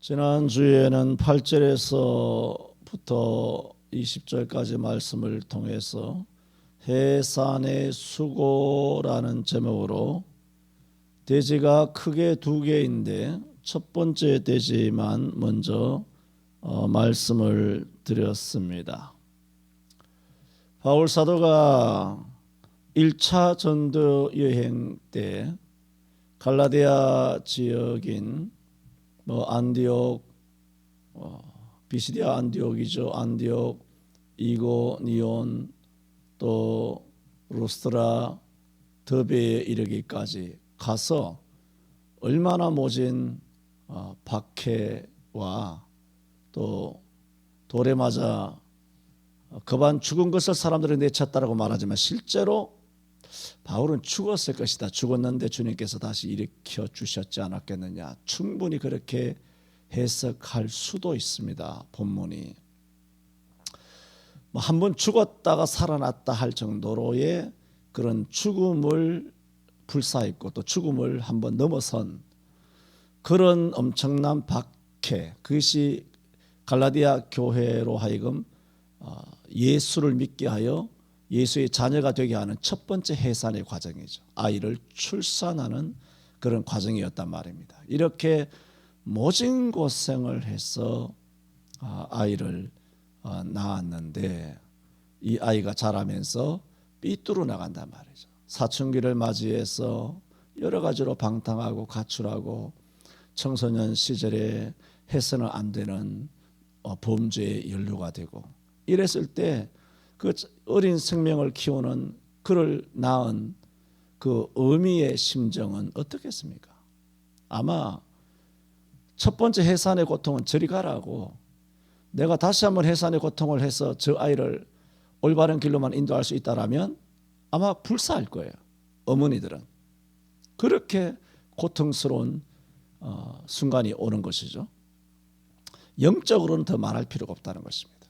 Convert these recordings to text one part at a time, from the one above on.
지난주에는 8절에서부터 20절까지 말씀을 통해서 해산의 수고라는 제목으로 돼지가 크게 두 개인데 첫 번째 돼지만 먼저 말씀을 드렸습니다. 바울 사도가 1차 전도 여행 때 갈라디아 지역인 안디옥, 비시디아 안디옥이죠. 안디옥, 이고니온, 또 루스트라, 더베에 이르기까지 가서 얼마나 모진 박해와 또 돌에 맞아 거반 죽은 것을 사람들이 내쳤다라고 말하지만 실제로 바울은 죽었을 것이다. 죽었는데 주님께서 다시 일으켜 주셨지 않았겠느냐. 충분히 그렇게 해석할 수도 있습니다. 본문이 한번 죽었다가 살아났다 할 정도로의 그런 죽음을 불사했고 또 죽음을 한번 넘어선 그런 엄청난 박해, 그것이 갈라디아 교회로 하여금 예수를 믿게 하여 예수의 자녀가 되게 하는 첫 번째 해산의 과정이죠. 아이를 출산하는 그런 과정이었단 말입니다. 이렇게 모진 고생을 해서 아이를 낳았는데 이 아이가 자라면서 삐뚤어 나간단 말이죠. 사춘기를 맞이해서 여러 가지로 방탕하고 가출하고 청소년 시절에 해서는 안 되는 범죄에 연루가 되고 이랬을 때 그 어린 생명을 키우는 그를 낳은 그 어미의 심정은 어떻겠습니까? 아마 첫 번째 해산의 고통은 저리 가라고, 내가 다시 한번 해산의 고통을 해서 저 아이를 올바른 길로만 인도할 수 있다라면 아마 불사할 거예요. 어머니들은 그렇게 고통스러운 순간이 오는 것이죠. 영적으로는 더 말할 필요가 없다는 것입니다.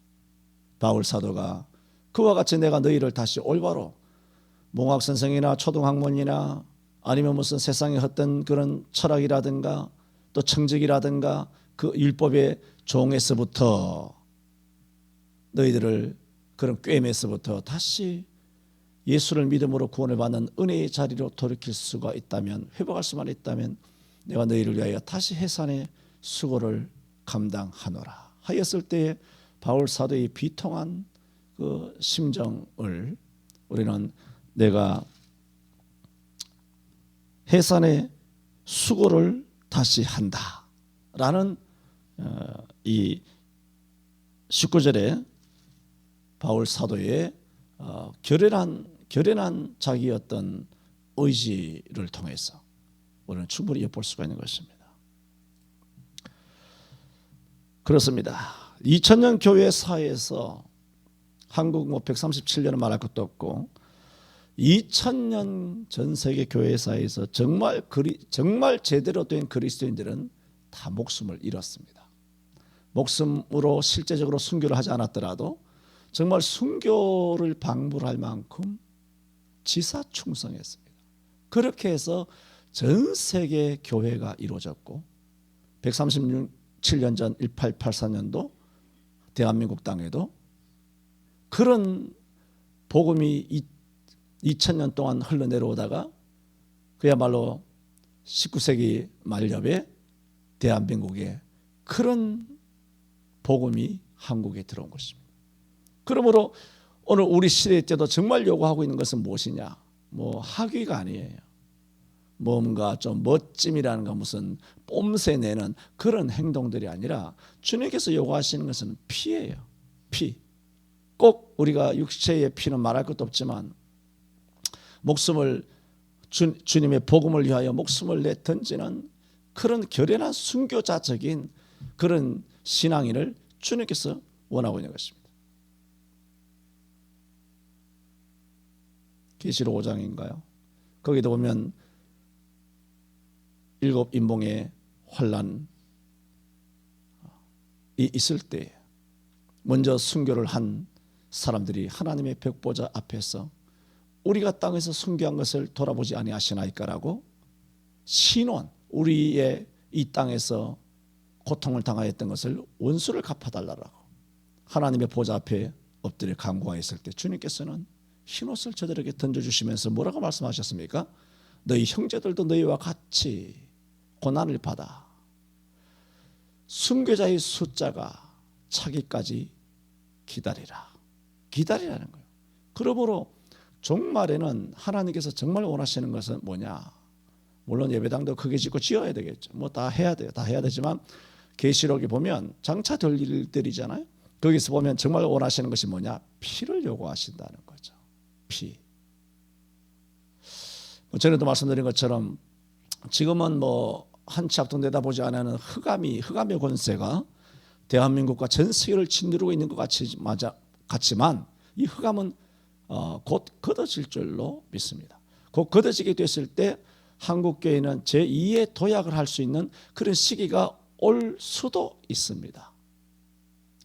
바울 사도가 그와 같이 내가 너희를 다시 올바로 몽학선생이나 초등학문이나 아니면 무슨 세상의 헛된 그런 철학이라든가 또 청직이라든가 그 율법의 종에서부터 너희들을 그런 꿰매서부터 다시 예수를 믿음으로 구원을 받는 은혜의 자리로 돌이킬 수가 있다면, 회복할 수만 있다면 내가 너희를 위하여 다시 해산의 수고를 감당하노라 하였을 때에 바울 사도의 비통한 그 심정을 우리는 내가 해산의 수고를 다시 한다라는 이 19절에 바울 사도의 결연한 자기 어떤 의지를 통해서 우리는 충분히 엿볼 수가 있는 것입니다. 그렇습니다. 2000년 교회 사회에서 한국 137년은 말할 것도 없고 2000년 전 세계 교회사에서 정말 제대로 된 그리스도인들은 다 목숨을 잃었습니다. 목숨으로 실제적으로 순교를 하지 않았더라도 정말 순교를 방불할 만큼 지사충성했습니다. 그렇게 해서 전 세계 교회가 이루어졌고 137년 전 1884년도 대한민국 땅에도 그런 복음이 2000년 동안 흘러내려오다가 그야말로 19세기 말엽에 대한민국에 그런 복음이 한국에 들어온 것입니다. 그러므로 오늘 우리 시대 때도 정말 요구하고 있는 것은 무엇이냐? 학위가 아니에요. 뭔가 좀 멋짐이라는 거, 무슨 뽐새 내는 그런 행동들이 아니라 주님께서 요구하시는 것은 피예요. 피. 꼭 우리가 육체의 피는 말할 것도 없지만 목숨을 주님의 복음을 위하여 목숨을 내 던지는 그런 결연한 순교자적인 그런 신앙인을 주님께서 원하고 있는 것입니다. 계시록 5장인가요? 거기도 보면 7 인봉의 환란이 있을 때 먼저 순교를 한 사람들이 하나님의 벽보좌 앞에서 우리가 땅에서 순교한 것을 돌아보지 아니하시나이까라고 신원, 우리의 이 땅에서 고통을 당하였던 것을 원수를 갚아달라고 하나님의 보좌 앞에 엎드려 간구하였을 때 주님께서는 흰옷을 저들에게 던져주시면서 뭐라고 말씀하셨습니까? 너희 형제들도 너희와 같이 고난을 받아 순교자의 숫자가 차기까지 기다리라는 거예요. 그러므로 종말에는 하나님께서 정말 원하시는 것은 뭐냐? 물론 예배당도 크게 짓고 지어야 되겠죠. 뭐 다 해야 돼요. 다 해야 되지만 계시록에 보면 장차 될 일들이잖아요. 거기서 보면 정말 원하시는 것이 뭐냐? 피를 요구하신다는 거죠. 피. 전에도 말씀드린 것처럼 지금은 뭐 한치 앞도 내다보지 않는 흑암의 권세가 대한민국과 전 세계를 짓누르고 있는 것 같지만 이 흑암은 곧 걷어질 줄로 믿습니다. 곧 걷어지게 됐을 때 한국교회는 제2의 도약을 할 수 있는 그런 시기가 올 수도 있습니다.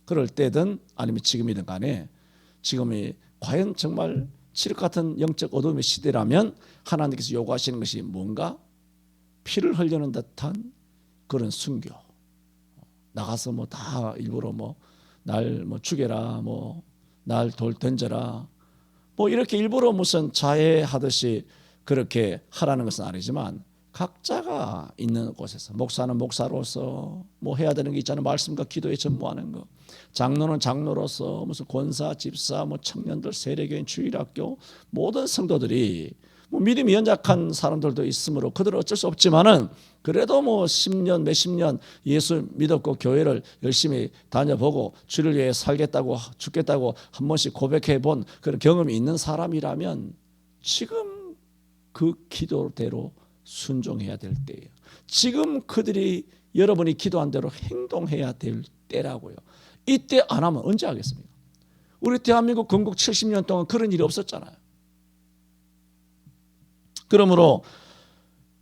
그럴 때든 아니면 지금이든 간에 지금이 과연 정말 칠흑 같은 영적 어둠의 시대라면 하나님께서 요구하시는 것이 뭔가? 피를 흘리는 듯한 그런 순교. 나가서 뭐 다 일부러 뭐 날 뭐 죽여라, 뭐 날 돌 던져라, 뭐 이렇게 일부러 무슨 자해하듯이 그렇게 하라는 것은 아니지만 각자가 있는 곳에서 목사는 목사로서 뭐 해야 되는 게 있잖아요. 말씀과 기도에 전무하는 거. 장로는 장로로서 무슨 권사, 집사, 뭐 청년들, 세례교인, 주일학교 모든 성도들이 뭐 믿음이 연약한 사람들도 있으므로 그들은 어쩔 수 없지만은 그래도 뭐 10년 몇십 년 예수 믿었고 교회를 열심히 다녀보고 주를 위해 살겠다고 죽겠다고 한 번씩 고백해 본 그런 경험이 있는 사람이라면 지금 그 기도대로 순종해야 될 때예요. 지금 그들이 여러분이 기도한 대로 행동해야 될 때라고요. 이때 안 하면 언제 하겠습니까? 우리 대한민국 건국 70년 동안 그런 일이 없었잖아요. 그러므로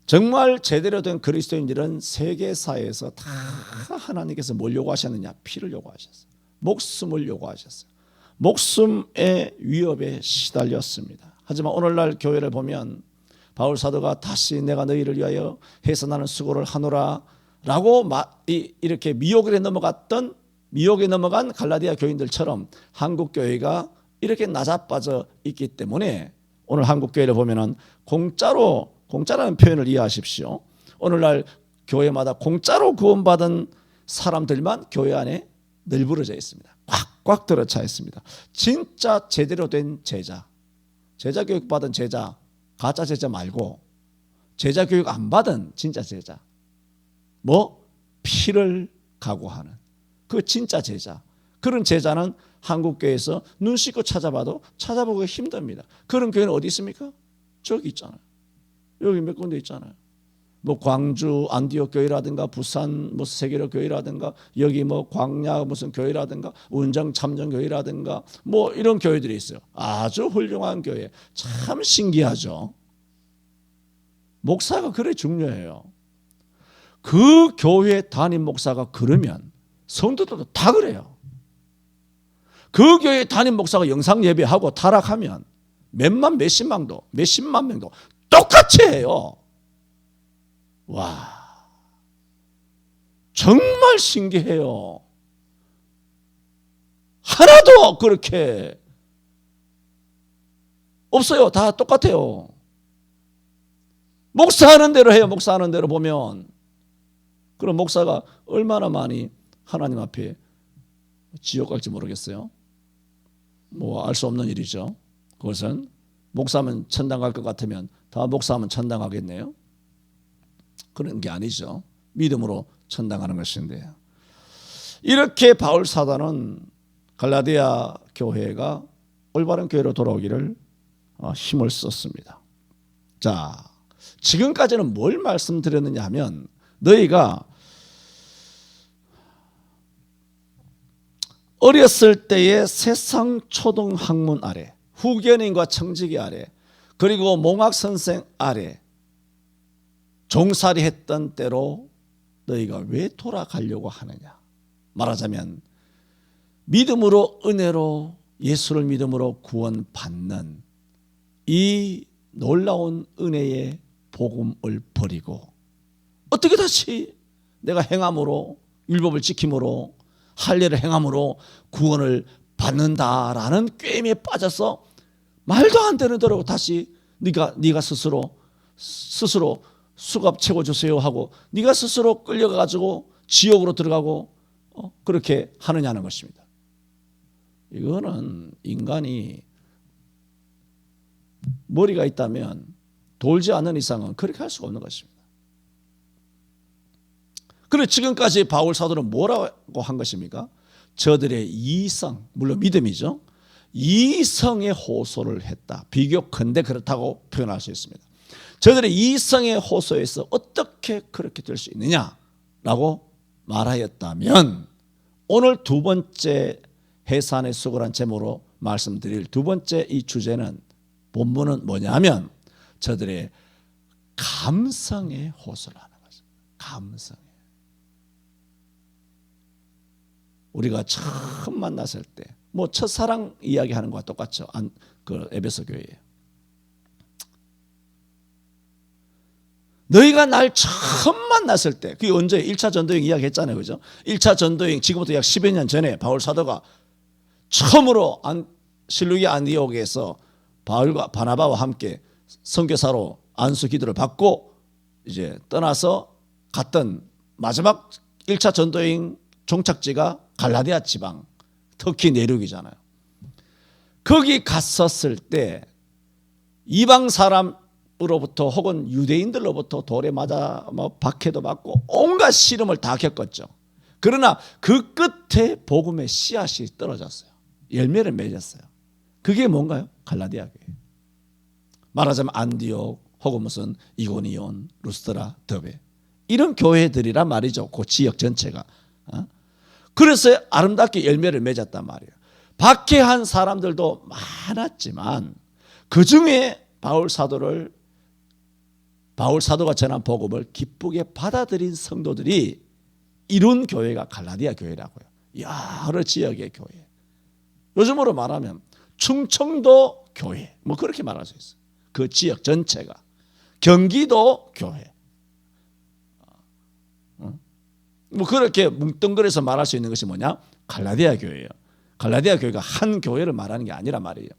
정말 제대로 된 그리스도인들은 세계사에서 다 하나님께서 뭘 요구하셨느냐? 피를 요구하셨어요. 목숨을 요구하셨어요. 목숨의 위협에 시달렸습니다. 하지만 오늘날 교회를 보면 바울 사도가 다시 내가 너희를 위하여 해서 나는 수고를 하노라 라고 이렇게 미혹에 넘어간 갈라디아 교인들처럼 한국 교회가 이렇게 낮아빠져 있기 때문에 오늘 한국 교회를 보면은 공짜라는 표현을 이해하십시오. 오늘날 교회마다 공짜로 구원받은 사람들만 교회 안에 널브러져 있습니다. 꽉꽉 들어차 있습니다. 진짜 제대로 된 제자 교육 받은 제자, 가짜 제자 말고 제자 교육 안 받은 진짜 제자, 뭐 피를 각오하는 그 진짜 제자, 그런 제자는 한국교회에서 눈 씻고 찾아보기가 힘듭니다. 그런 교회는 어디 있습니까? 저기 있잖아요. 여기 몇 군데 있잖아요. 뭐 광주 안디옥 교회라든가 부산 뭐 세계로 교회라든가 여기 뭐 광야 무슨 교회라든가 운정 참정 교회라든가 뭐 이런 교회들이 있어요. 아주 훌륭한 교회. 참 신기하죠. 목사가 그래 중요해요. 그 교회 담임 목사가 그러면 성도들도 다 그래요. 그 교회 담임 목사가 영상 예배하고 타락하면 몇십만 명도 똑같이 해요. 와, 정말 신기해요. 하나도 그렇게 없어요. 다 똑같아요. 목사하는 대로 해요. 목사하는 대로 보면. 그럼 목사가 얼마나 많이 하나님 앞에 지옥 갈지 모르겠어요. 뭐 알 수 없는 일이죠. 그것은 목사하면 천당 갈 것 같으면 다 목사하면 천당 가겠네요. 그런 게 아니죠. 믿음으로 천당 가는 것인데요. 이렇게 바울 사도는 갈라디아 교회가 올바른 교회로 돌아오기를 힘을 썼습니다. 자, 지금까지는 뭘 말씀드렸느냐 하면 너희가 어렸을 때의 세상 초등 학문 아래, 후견인과 청지기 아래, 그리고 몽학 선생 아래 종살이 했던 때로 너희가 왜 돌아가려고 하느냐. 말하자면 믿음으로 은혜로 예수를 믿음으로 구원받는 이 놀라운 은혜의 복음을 버리고 어떻게 다시 내가 행함으로 율법을 지킴으로 할례를 행함으로 구원을 받는다라는 꾀임에 빠져서 말도 안 되는 대로 다시 네가 스스로 수갑 채워주세요 하고 네가 스스로 끌려가지고 지옥으로 들어가고 그렇게 하느냐는 것입니다. 이거는 인간이 머리가 있다면 돌지 않는 이상은 그렇게 할 수가 없는 것입니다. 그리고 지금까지 바울 사도는 뭐라고 한 것입니까? 저들의 이성, 물론 믿음이죠. 이성의 호소를 했다. 비교컨대 그렇다고 표현할 수 있습니다. 저들의 이성의 호소에서 어떻게 그렇게 될 수 있느냐라고 말하였다면 오늘 두 번째 해산의 수고란 제목으로 말씀드릴 두 번째 이 주제는 본문은 뭐냐면 저들의 감성의 호소를 하는 것입니다. 감성의. 우리가 처음 만났을 때 뭐 첫사랑 이야기하는 것과 똑같죠. 그 에베소 교회에. 너희가 날 처음 만났을 때 그게 언제 1차 전도행 이야기했잖아요. 그죠? 1차 전도행 지금부터 약 10여 년 전에 바울 사도가 처음으로 실루기 안디옥에서 바울과 바나바와 함께 선교사로 안수 기도를 받고 이제 떠나서 갔던 마지막 1차 전도행 종착지가 갈라디아 지방, 터키 내륙이잖아요. 거기 갔었을 때 이방 사람으로부터 혹은 유대인들로부터 돌에 맞아 박해도 받고 온갖 시름을 다 겪었죠. 그러나 그 끝에 복음의 씨앗이 떨어졌어요. 열매를 맺었어요. 그게 뭔가요? 갈라디아 교회. 말하자면 안디옥 혹은 무슨 이고니온, 루스드라, 더베 이런 교회들이란 말이죠. 그 지역 전체가. 그래서 아름답게 열매를 맺었단 말이에요. 박해한 사람들도 많았지만 그 중에 바울 사도가 전한 복음을 기쁘게 받아들인 성도들이 이룬 교회가 갈라디아 교회라고요. 여러 지역의 교회. 요즘으로 말하면 충청도 교회 뭐 그렇게 말할 수 있어요. 그 지역 전체가. 경기도 교회. 뭐 그렇게 뭉뚱그려서 말할 수 있는 것이 뭐냐? 갈라디아 교회예요. 갈라디아 교회가 한 교회를 말하는 게 아니란 말이에요.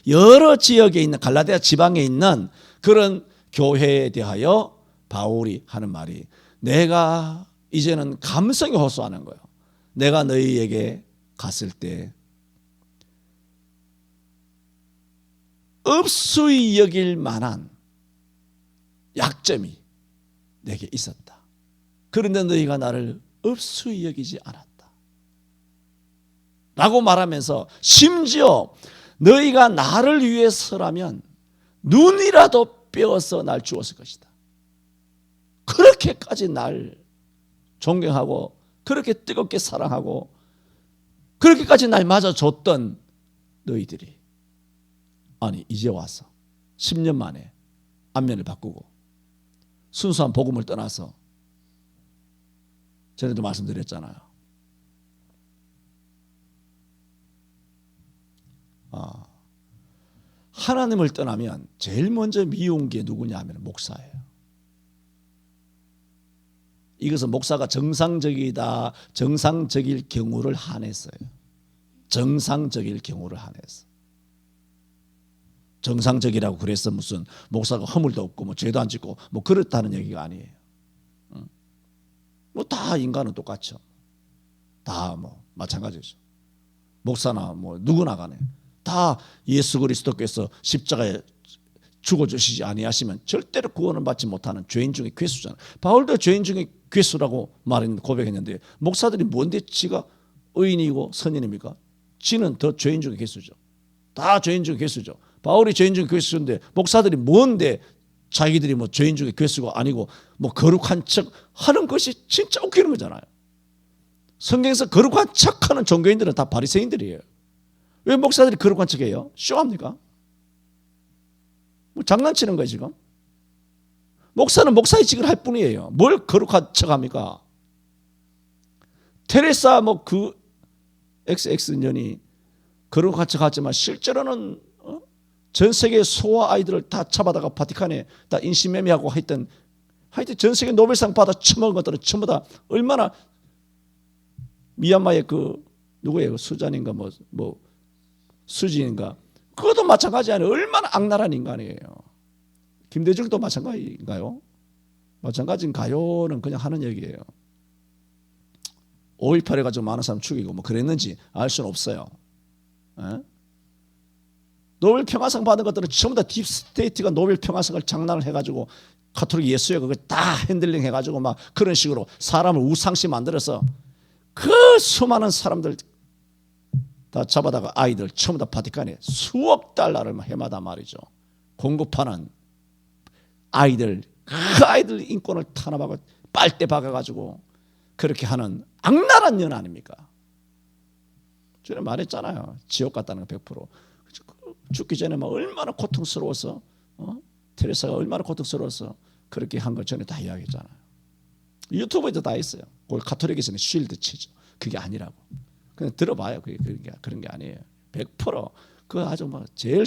여러 지역에 있는 갈라디아 지방에 있는 그런 교회에 대하여 바울이 하는 말이 내가 이제는 감성에 호소하는 거예요. 내가 너희에게 갔을 때 없수이 여길 만한 약점이 내게 있었다. 그런데 너희가 나를 없수이 여기지 않았다 라고 말하면서 심지어 너희가 나를 위해서라면 눈이라도 빼어서 날 주었을 것이다. 그렇게까지 날 존경하고 그렇게 뜨겁게 사랑하고 그렇게까지 날 맞아줬던 너희들이 아니 이제 와서 10년 만에 안면을 바꾸고 순수한 복음을 떠나서 전에도 말씀드렸잖아요. 하나님을 떠나면 제일 먼저 미운 게 누구냐 하면 목사예요. 이것은 목사가 정상적이다, 정상적일 경우를 한했어요. 정상적일 경우를 한해서. 정상적이라고 그래서 무슨 목사가 허물도 없고 뭐 죄도 안 짓고 뭐 그렇다는 얘기가 아니에요. 뭐 다 인간은 똑같죠. 다 뭐 마찬가지죠. 목사나 뭐 누구나 간에 다 예수 그리스도께서 십자가에 죽어주시지 아니하시면 절대로 구원을 받지 못하는 죄인 중에 괴수잖아요. 바울도 죄인 중에 괴수라고 고백했는데 목사들이 뭔데 지가 의인이고 선인입니까? 지는 더 죄인 중에 괴수죠. 다 죄인 중에 괴수죠. 바울이 죄인 중에 괴수인데 목사들이 뭔데 자기들이 뭐 죄인 중에 괴수가 아니고 뭐 거룩한 척 하는 것이 진짜 웃기는 거잖아요. 성경에서 거룩한 척하는 종교인들은 다 바리새인들이에요. 왜 목사들이 거룩한 척해요? 쇼합니까? 뭐 장난치는 거예요 지금? 목사는 목사의 직을 할 뿐이에요. 뭘 거룩한 척합니까? 테레사 뭐 그 XX년이 거룩한 척하지만 실제로는 전 세계 소아 아이들을 다 잡아다가 바티칸에 다 인신매매하고 하여튼 전 세계 노벨상 받아 처먹은 것들은 전부 다 얼마나 미얀마의 그 누구예요? 수잔인가 뭐 수진인가? 그것도 마찬가지 아니에요. 얼마나 악랄한 인간이에요. 김대중도 마찬가지인가요? 마찬가지인가요는 그냥 하는 얘기예요. 5.18 해가지고 많은 사람 죽이고 뭐 그랬는지 알 수는 없어요. 에? 노벨 평화상 받은 것들은 전부 다 딥스테이트가 노벨 평화상을 장난을 해가지고 카톨릭 예수에 그걸 다 핸들링 해가지고 막 그런 식으로 사람을 우상시 만들어서 그 수많은 사람들 다 잡아다가 아이들 전부 다 바티칸에 수억 달러를 해마다 말이죠 공급하는 아이들, 그 아이들 인권을 탄압하고 빨대 박아가지고 그렇게 하는 악랄한 년 아닙니까? 전에 말했잖아요. 지옥 갔다는 거 100%. 죽기 전에 막 얼마나 고통스러워서 테레사가 얼마나 고통스러워서 그렇게 한 걸 전에 다 이야기했잖아요. 유튜브에도 다 있어요. 그걸 가톨릭에서는 쉴드 치죠. 그게 아니라고. 그냥 들어봐요. 그런 게 아니에요. 100%그 아주 막 제일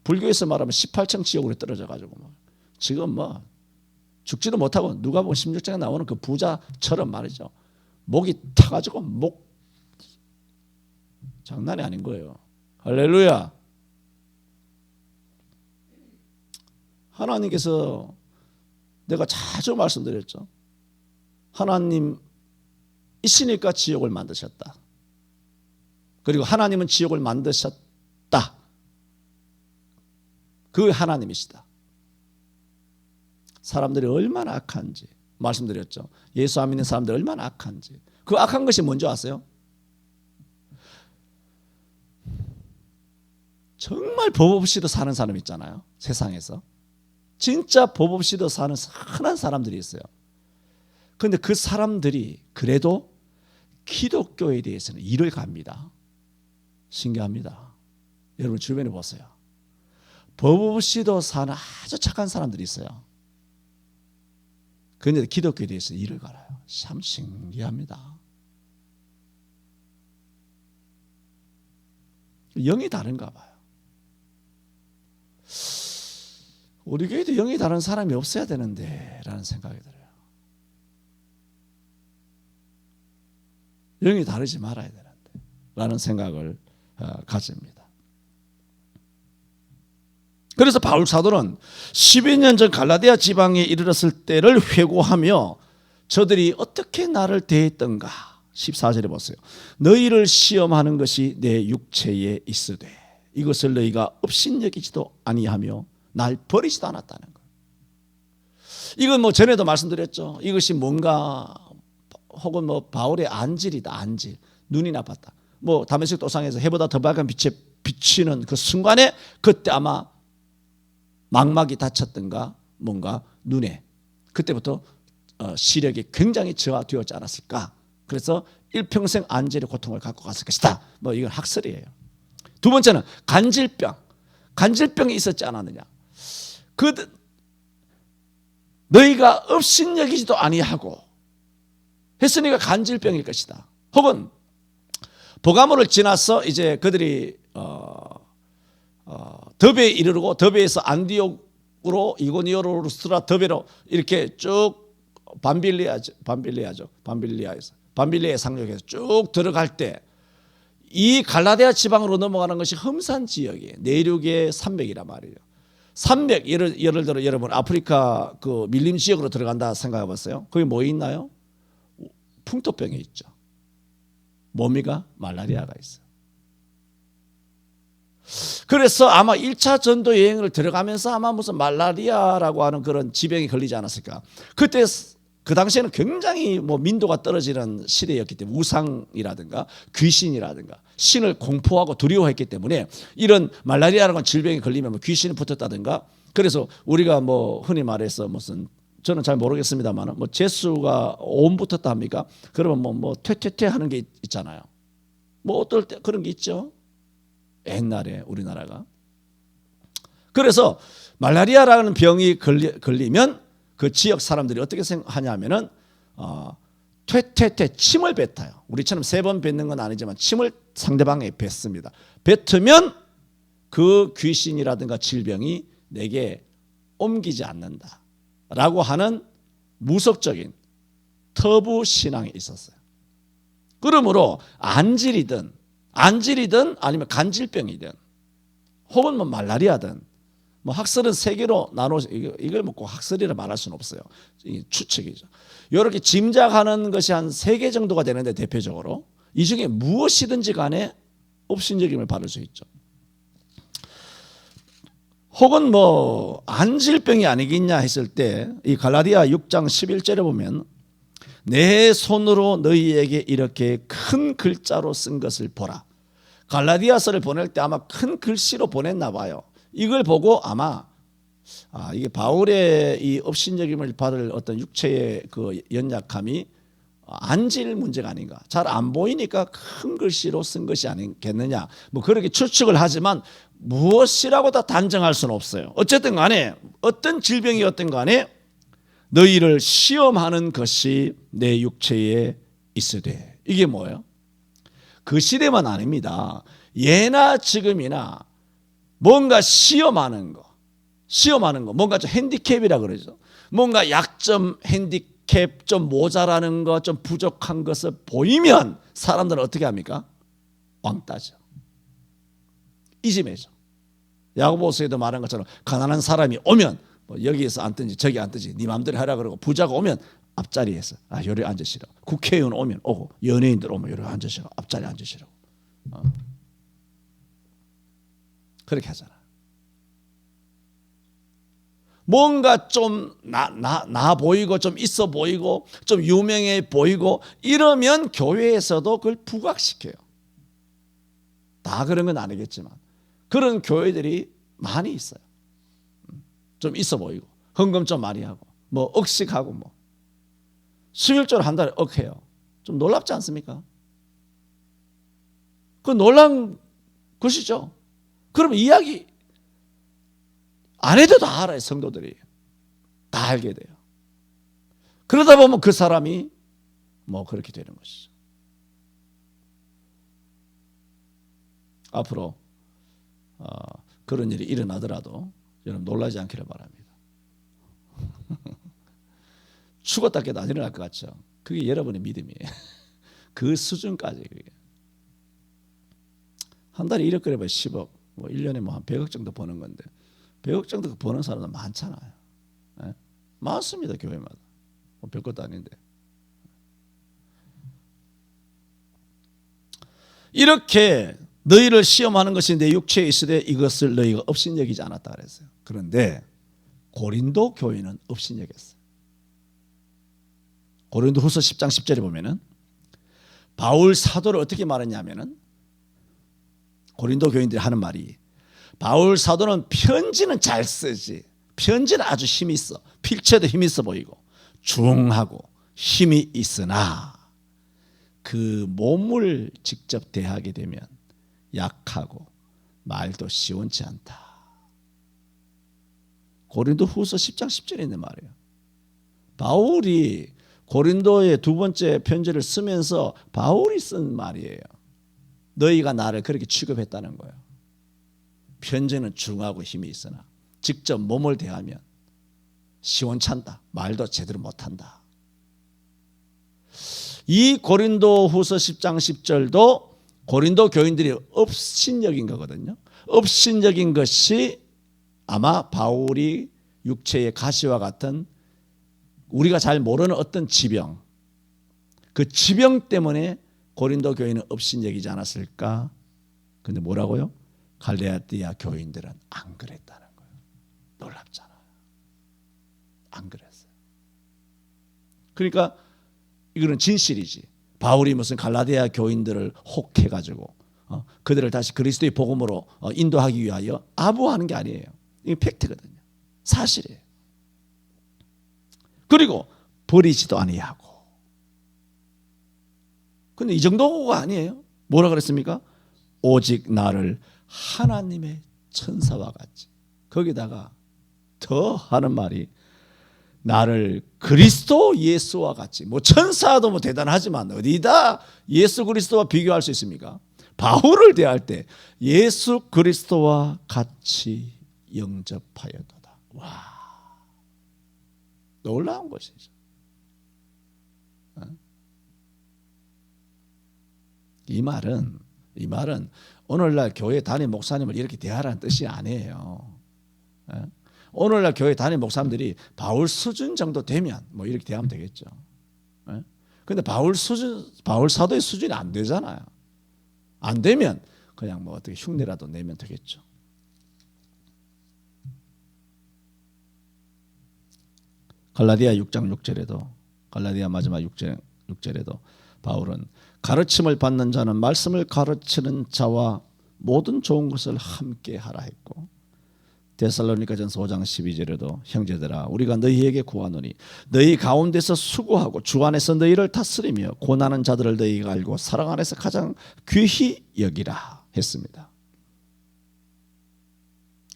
불교에서 말하면 18층 지옥으로 떨어져 가지고 막 지금 뭐 죽지도 못하고 누가복음 16장에 나오는 그 부자처럼 말이죠. 목이 타가지고 목 장난이 아닌 거예요. 할렐루야. 하나님께서 내가 자주 말씀드렸죠. 하나님 이시니까 지옥을 만드셨다. 그리고 하나님은 지옥을 만드셨다. 그 하나님이시다. 사람들이 얼마나 악한지 말씀드렸죠. 예수 안 믿는 사람들이 얼마나 악한지. 그 악한 것이 뭔지 아세요? 정말 법 없이도 사는 사람 있잖아요. 세상에서. 진짜 법 없이도 사는 선한 사람들이 있어요. 그런데 그 사람들이 그래도 기독교에 대해서는 이를 갑니다. 신기합니다. 여러분 주변에 보세요. 법 없이도 사는 아주 착한 사람들이 있어요. 그런데 기독교에 대해서 이를 갈아요. 참 신기합니다. 영이 다른가 봐요. 우리 교회도 영이 다른 사람이 없어야 되는데 라는 생각이 들어요. 영이 다르지 말아야 되는데 라는 생각을 가집니다. 그래서 바울 사도는 12년 전 갈라디아 지방에 이르렀을 때를 회고하며 저들이 어떻게 나를 대했던가 14절에 보세요. 너희를 시험하는 것이 내 육체에 있으되 이것을 너희가 업신여기지도 아니하며 날 버리지도 않았다는 거예요. 이건 뭐 전에도 말씀드렸죠. 이것이 뭔가 혹은 뭐 바울의 안질이다. 안질. 눈이 나빴다. 뭐 다메섹 도상에서 해보다 더 밝은 빛에 비치는 그 순간에 그때 아마 망막이 닫혔던가 뭔가 눈에 그때부터 시력이 굉장히 저하되었지 않았을까. 그래서 일평생 안질의 고통을 갖고 갔을 것이다. 뭐 이건 학설이에요. 두 번째는 간질병이 있었지 않았느냐. 너희가 업신여기지도 아니하고 했으니까 간질병일 것이다. 혹은 보가모를 지나서 이제 그들이 더베에 이르르고 더베에서 안디옥으로 이고니오로 루스트라 더베로 이렇게 쭉 밤빌리아에서 상륙해서 쭉 들어갈 때 이 갈라디아 지방으로 넘어가는 것이 험산 지역이에요. 내륙의 산맥이란 말이에요. 산맥 예를 들어 여러분 아프리카 그 밀림 지역으로 들어간다 생각해 봤어요. 거기 뭐 있나요? 풍토병이 있죠. 뭡니까? 말라리아가 있어요. 그래서 아마 1차 전도 여행을 들어가면서 아마 무슨 말라리아라고 하는 그런 지병이 걸리지 않았을까. 그때 그 당시에는 굉장히 뭐 민도가 떨어지는 시대였기 때문에 우상이라든가 귀신이라든가 신을 공포하고 두려워했기 때문에 이런 말라리아라는 질병이 걸리면 뭐 귀신이 붙었다든가 그래서 우리가 뭐 흔히 말해서 무슨 저는 잘 모르겠습니다만 뭐 재수가 온 붙었다 합니까? 그러면 뭐 퇴퇴퇴 하는 게 있잖아요. 뭐 어떨 때 그런 게 있죠. 옛날에 우리나라가. 그래서 말라리아라는 병이 걸리면 그 지역 사람들이 어떻게 생각하냐면은 퇴퇴퇴 침을 뱉어요. 우리처럼 3번 뱉는 건 아니지만 침을 상대방에게 뱉습니다. 뱉으면 그 귀신이라든가 질병이 내게 옮기지 않는다라고 하는 무속적인 터부 신앙이 있었어요. 그러므로 안질이든 아니면 간질병이든 혹은 뭐 말라리아든 뭐 학설은 세 개로 나눠서 이걸 뭐 꼭 학설이라 말할 수는 없어요. 추측이죠. 이렇게 짐작하는 것이 한 세 개 정도가 되는데 대표적으로 이 중에 무엇이든지 간에 업신여김을 받을 수 있죠. 혹은 뭐 안질병이 아니겠냐 했을 때 이 갈라디아 6장 11절에 보면 내 손으로 너희에게 이렇게 큰 글자로 쓴 것을 보라. 갈라디아서를 보낼 때 아마 큰 글씨로 보냈나 봐요. 이걸 보고 아마 이게 바울의 이 업신여김을 받을 어떤 육체의 그 연약함이 안질 문제가 아닌가. 잘 안 보이니까 큰 글씨로 쓴 것이 아니겠느냐. 뭐 그렇게 추측을 하지만 무엇이라고 다 단정할 수는 없어요. 어쨌든 간에 어떤 질병이었든 간에 너희를 시험하는 것이 내 육체에 있으되. 이게 뭐예요? 그 시대만 아닙니다. 예나 지금이나 뭔가 시험하는 거, 뭔가 좀 핸디캡이라 그러죠. 뭔가 약점, 핸디캡, 좀 모자라는 거, 좀 부족한 것을 보이면 사람들은 어떻게 합니까? 왕따죠. 이지매죠. 야고보서에도 말한 것처럼 가난한 사람이 오면 뭐 여기에서 앉든지 저기 앉든지 네 마음대로 하라 그러고 부자가 오면 앞자리에서 요리 앉으시라고. 국회의원 오면 오고 연예인들 오면 요리 앉으시라고. 앞자리 앉으시라고. 그렇게 하잖아. 뭔가 좀 나 보이고 좀 있어 보이고 좀 유명해 보이고 이러면 교회에서도 그걸 부각시켜요. 다 그런 건 아니겠지만 그런 교회들이 많이 있어요. 좀 있어 보이고 헌금 좀 많이 하고 뭐 억식하고 뭐 11조를 한 달에 억해요. 좀 놀랍지 않습니까? 그 놀란 것이죠. 그러면 이야기 안 해도 다 알아요. 성도들이 다 알게 돼요. 그러다 보면 그 사람이 뭐 그렇게 되는 것이죠. 앞으로 그런 일이 일어나더라도 여러분 놀라지 않기를 바랍니다. 죽었다 깨도 안 일어날 것 같죠. 그게 여러분의 믿음이에요. 그 수준까지. 그게. 한 달에 이력 그래봐야 10억, 뭐 1년에 뭐 한 100억 정도 버는 건데 100억 정도 버는 사람은 많잖아요. 네? 많습니다. 교회마다. 뭐 별것도 아닌데. 이렇게 너희를 시험하는 것이 내 육체에 있으되 이것을 너희가 업신여기지 않았다 그랬어요. 그런데 고린도 교회는 업신여겼어요. 고린도후서 10장 10절에 보면은 바울 사도를 어떻게 말했냐면은 고린도 교인들이 하는 말이 바울 사도는 편지는 잘 쓰지. 편지는 아주 힘이 있어. 필체도 힘이 있어 보이고 중하고 힘이 있으나 그 몸을 직접 대하게 되면 약하고 말도 시원치 않다. 고린도후서 10장 10절에 있는 말이에요. 바울이 고린도의 두 번째 편지를 쓰면서 바울이 쓴 말이에요. 너희가 나를 그렇게 취급했다는 거예요. 편지는 중하고 힘이 있으나 직접 몸을 대하면 시원찮다. 말도 제대로 못한다. 이 고린도후서 10장 10절도 고린도 교인들이 업신여긴 거거든요. 업신여긴 것이 아마 바울이 육체의 가시와 같은 우리가 잘 모르는 어떤 지병, 그 지병 때문에 고린도 교인은 업신여기지 않았을까? 근데 뭐라고요? 갈라디아 교인들은 안 그랬다는 거예요. 놀랍잖아요. 안 그랬어요. 그러니까 이거는 진실이지. 바울이 무슨 갈라디아 교인들을 혹해가지고 그들을 다시 그리스도의 복음으로 인도하기 위하여 아부하는 게 아니에요. 이게 팩트거든요. 사실이에요. 그리고 버리지도 아니하고. 근데 이 정도가 아니에요. 뭐라 그랬습니까? 오직 나를 하나님의 천사와 같이. 거기다가 더 하는 말이 나를 그리스도 예수와 같이. 뭐 천사도 뭐 대단하지만 어디다 예수 그리스도와 비교할 수 있습니까? 바울을 대할 때 예수 그리스도와 같이 영접하였도다. 와, 놀라운 것이죠. 이 말은 오늘날 교회 담임 목사님을 이렇게 대하라는 뜻이 아니에요. 예? 오늘날 교회 담임 목사님들이 바울 수준 정도 되면 뭐 이렇게 대하면 되겠죠. 그런데 바울 사도의 수준이 안 되잖아요. 안 되면 그냥 뭐 어떻게 흉내라도 내면 되겠죠. 갈라디아 6장 6절에도 갈라디아 마지막 6절에도 바울은 가르침을 받는 자는 말씀을 가르치는 자와 모든 좋은 것을 함께 하라 했고, 데살로니가전서 5장 12절에도 형제들아 우리가 너희에게 구하노니 너희 가운데서 수고하고 주 안에서 너희를 다스리며 고난하는 자들을 너희가 알고 사랑 안에서 가장 귀히 여기라 했습니다.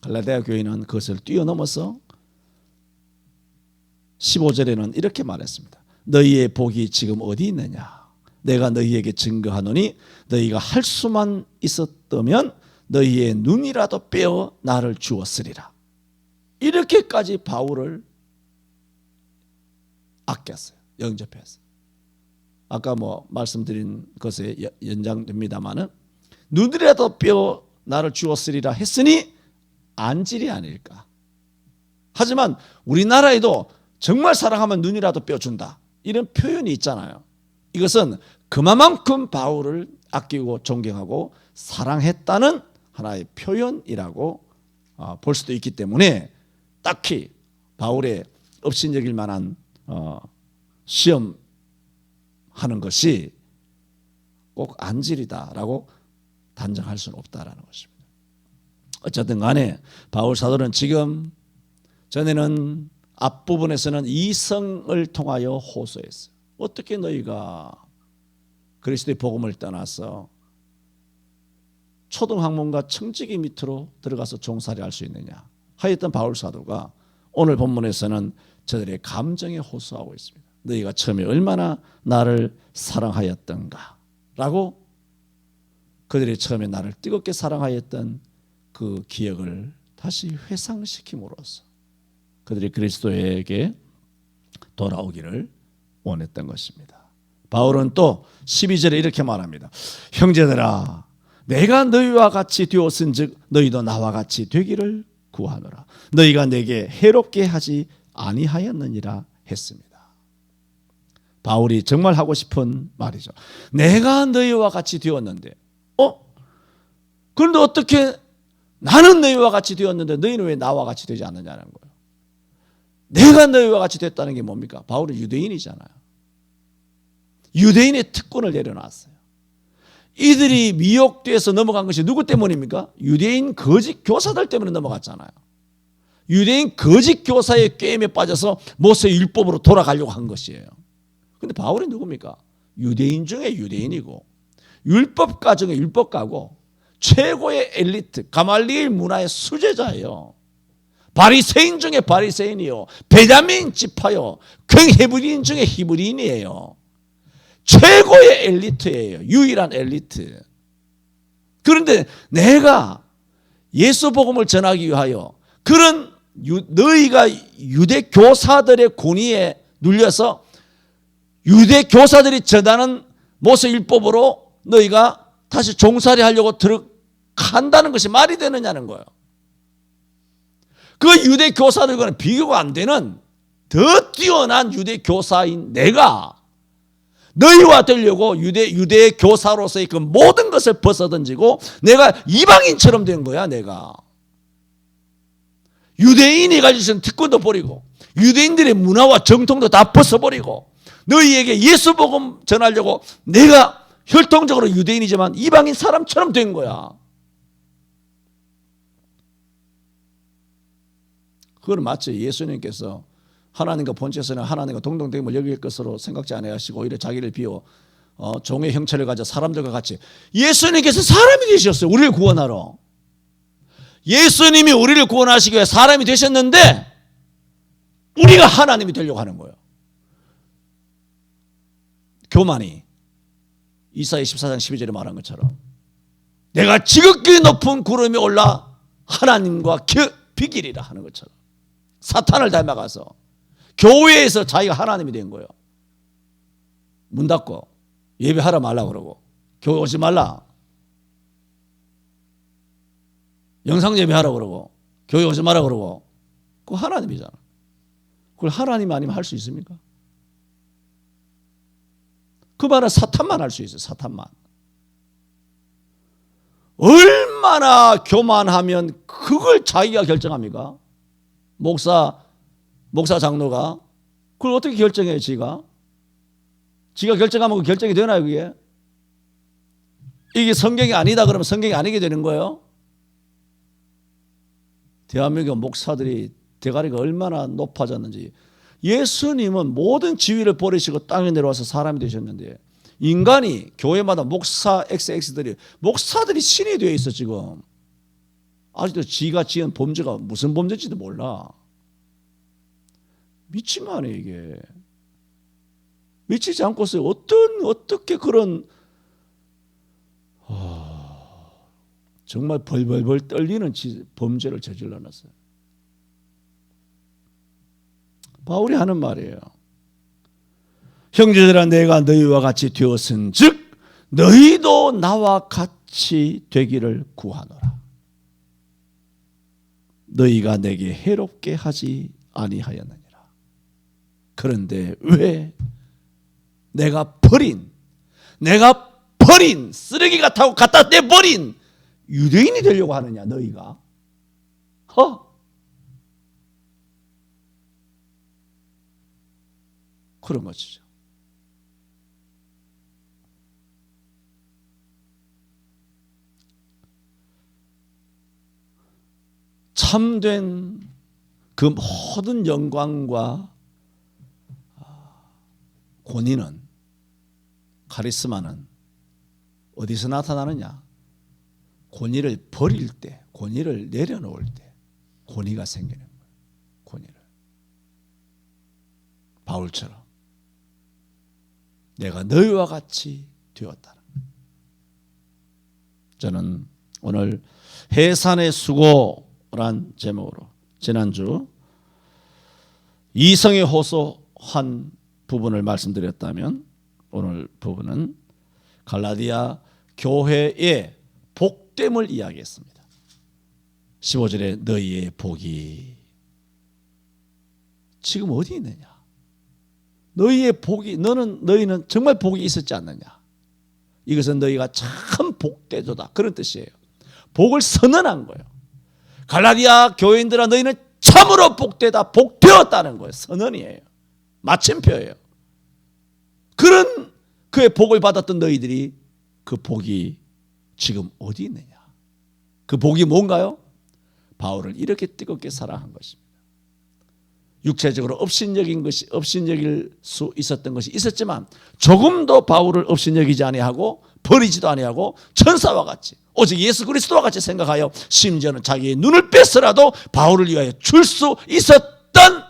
갈라디아 교회는 그것을 뛰어넘어서 15절에는 이렇게 말했습니다. 너희의 복이 지금 어디 있느냐? 내가 너희에게 증거하노니 너희가 할 수만 있었다면 너희의 눈이라도 빼어 나를 주었으리라. 이렇게까지 바울을 아꼈어요. 영접했어요. 아까 뭐 말씀드린 것에 연장됩니다마는 눈이라도 빼어 나를 주었으리라 했으니 안질이 아닐까. 하지만 우리나라에도 정말 사랑하면 눈이라도 빼어준다 이런 표현이 있잖아요. 이것은 그만큼 바울을 아끼고 존경하고 사랑했다는 하나의 표현이라고 볼 수도 있기 때문에 딱히 바울의 업신여길 만한 시험하는 것이 꼭 안질이다라고 단정할 수는 없다라는 것입니다. 어쨌든 간에 바울 사도는 지금 전에는 앞부분에서는 이성을 통하여 호소했어요. 어떻게 너희가 그리스도의 복음을 떠나서 초등학문과 청지기 밑으로 들어가서 종살이 할 수 있느냐 하였던 바울 사도가 오늘 본문에서는 저들의 감정에 호소하고 있습니다. 너희가 처음에 얼마나 나를 사랑하였던가 라고 그들이 처음에 나를 뜨겁게 사랑하였던 그 기억을 다시 회상시킴으로써 그들이 그리스도에게 돌아오기를 원했던 것입니다. 바울은 또 12절에 이렇게 말합니다. 형제들아 내가 너희와 같이 되었은즉 너희도 나와 같이 되기를 구하노라. 너희가 내게 해롭게 하지 아니하였느니라 했습니다. 바울이 정말 하고 싶은 말이죠. 내가 너희와 같이 되었는데 그런데 어떻게 나는 너희와 같이 되었는데 너희는 왜 나와 같이 되지 않느냐는 거예요. 내가 너희와 같이 됐다는 게 뭡니까? 바울은 유대인이잖아요. 유대인의 특권을 내려놨어요. 이들이 미혹돼서 넘어간 것이 누구 때문입니까? 유대인 거짓 교사들 때문에 넘어갔잖아요. 유대인 거짓 교사의 꾀임에 빠져서 모세의 율법으로 돌아가려고 한 것이에요. 그런데 바울이 누굽니까? 유대인 중에 유대인이고 율법가 중에 율법가고 최고의 엘리트 가말리엘 문화의 수제자예요. 바리새인 중에 바리새인이요, 베냐민 지파요, 헤브리인 중에 히브리인이에요. 최고의 엘리트예요. 유일한 엘리트. 그런데 내가 예수 복음을 전하기 위하여 그런 너희가 유대 교사들의 권위에 눌려서 유대 교사들이 전하는 모세 율법으로 너희가 다시 종살이 하려고 들어간다는 것이 말이 되느냐는 거예요. 그 유대 교사들과는 비교가 안 되는 더 뛰어난 유대 교사인 내가 너희와 되려고 유대 교사로서의 그 모든 것을 벗어던지고 내가 이방인처럼 된 거야. 내가 유대인이 가지고 있는 특권도 버리고 유대인들의 문화와 정통도 다 벗어버리고 너희에게 예수 복음 전하려고 내가 혈통적으로 유대인이지만 이방인 사람처럼 된 거야. 그건 마치 예수님께서 하나님과 본체에서는 하나님과 동등됨을 여길 것으로 생각지 아니하시고 오히려 자기를 비워 종의 형체를 가져 사람들과 같이 예수님께서 사람이 되셨어요. 우리를 구원하러. 예수님이 우리를 구원하시기 위해 사람이 되셨는데 우리가 하나님이 되려고 하는 거예요. 교만이 이사야 14장 12절에 말한 것처럼 내가 지극히 높은 구름이 올라 하나님과 비기리라 하는 것처럼 사탄을 닮아가서 교회에서 자기가 하나님이 된 거예요. 문 닫고 예배하라 말라 그러고 교회 오지 말라. 영상 예배하라고 그러고 교회 오지 마라 그러고 그거 하나님이잖아. 그걸 하나님 아니면 할 수 있습니까? 그 말은 사탄만 할 수 있어요. 사탄만. 얼마나 교만하면 그걸 자기가 결정합니까? 목사 장로가 그걸 어떻게 결정해요? 지가 결정하면 그 결정이 되나요? 그게? 이게 성경이 아니다 그러면 성경이 아니게 되는 거예요. 대한민국 목사들이 대가리가 얼마나 높아졌는지. 예수님은 모든 지위를 버리시고 땅에 내려와서 사람이 되셨는데 인간이 교회마다 목사 XX들이 목사들이 신이 되어 있어. 지금 아직도 지가 지은 범죄가 무슨 범죄인지도 몰라. 미친 거 아니에요 이게. 미치지 않고서 어떻게 그런 정말 벌벌벌 떨리는 범죄를 저질러놨어요. 바울이 하는 말이에요. 형제들아 내가 너희와 같이 되었은즉 너희도 나와 같이 되기를 구하노라. 너희가 내게 해롭게 하지 아니하였느니라. 그런데 왜 내가 버린 쓰레기 같다고 갖다 내버린 유대인이 되려고 하느냐 너희가? 그런 것이죠. 참된 그 모든 영광과 권위는 카리스마는 어디서 나타나느냐? 권위를 버릴 때, 권위를 내려놓을 때 권위가 생기는 거예요. 권위를. 바울처럼 내가 너희와 같이 되었다. 저는 오늘 해산의 수고란 제목으로 지난주 이성의 호소 한 부분을 말씀드렸다면 오늘 부분은 갈라디아 교회의 복됨을 이야기했습니다. 15절에 너희의 복이 지금 어디 있느냐? 너희의 복이 너희는 정말 복이 있었지 않느냐? 이것은 너희가 참 복되도다 그런 뜻이에요. 복을 선언한 거예요. 갈라디아 교인들아 너희는 참으로 복되다 복되었다는 거예요. 선언이에요. 마침표예요. 그런 그의 복을 받았던 너희들이 그 복이 지금 어디 있느냐? 그 복이 뭔가요? 바울을 이렇게 뜨겁게 사랑한 것입니다. 육체적으로 업신여길 수 있었던 것이 있었지만 조금도 바울을 업신여기지 아니하고 버리지도 아니하고 천사와 같이 오직 예수 그리스도와 같이 생각하여 심지어는 자기의 눈을 뺏어라도 바울을 위하여 줄 수 있었던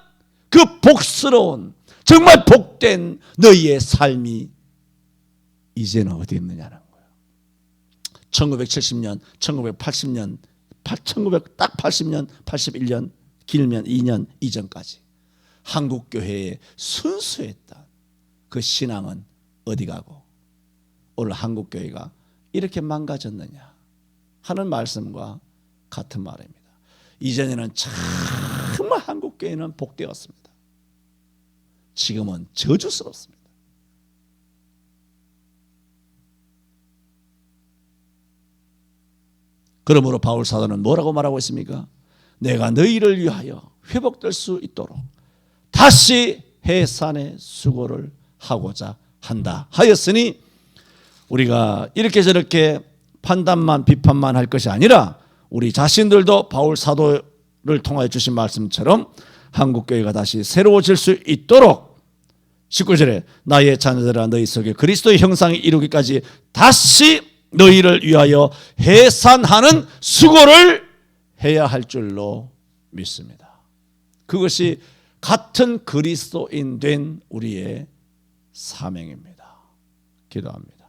그 복스러운 정말 복된 너희의 삶이 이제는 어디 있느냐는 거예요. 1970년, 1980년, 1980년, 81년 길면 2년 이전까지 한국교회에 순수했던 그 신앙은 어디 가고 오늘 한국교회가 이렇게 망가졌느냐 하는 말씀과 같은 말입니다. 이전에는 정말 한국교회는 복되었습니다. 지금은 저주스럽습니다. 그러므로 바울 사도는 뭐라고 말하고 있습니까? 내가 너희를 위하여 회복될 수 있도록 다시 해산의 수고를 하고자 한다 하였으니 우리가 이렇게 저렇게 판단만 비판만 할 것이 아니라 우리 자신들도 바울 사도를 통하여 주신 말씀처럼 한국교회가 다시 새로워질 수 있도록 19절에 나의 자녀들아 너희 속에 그리스도의 형상이 이루기까지 다시 너희를 위하여 해산하는 수고를 해야 할 줄로 믿습니다. 그것이 같은 그리스도인 된 우리의 사명입니다. 기도합니다.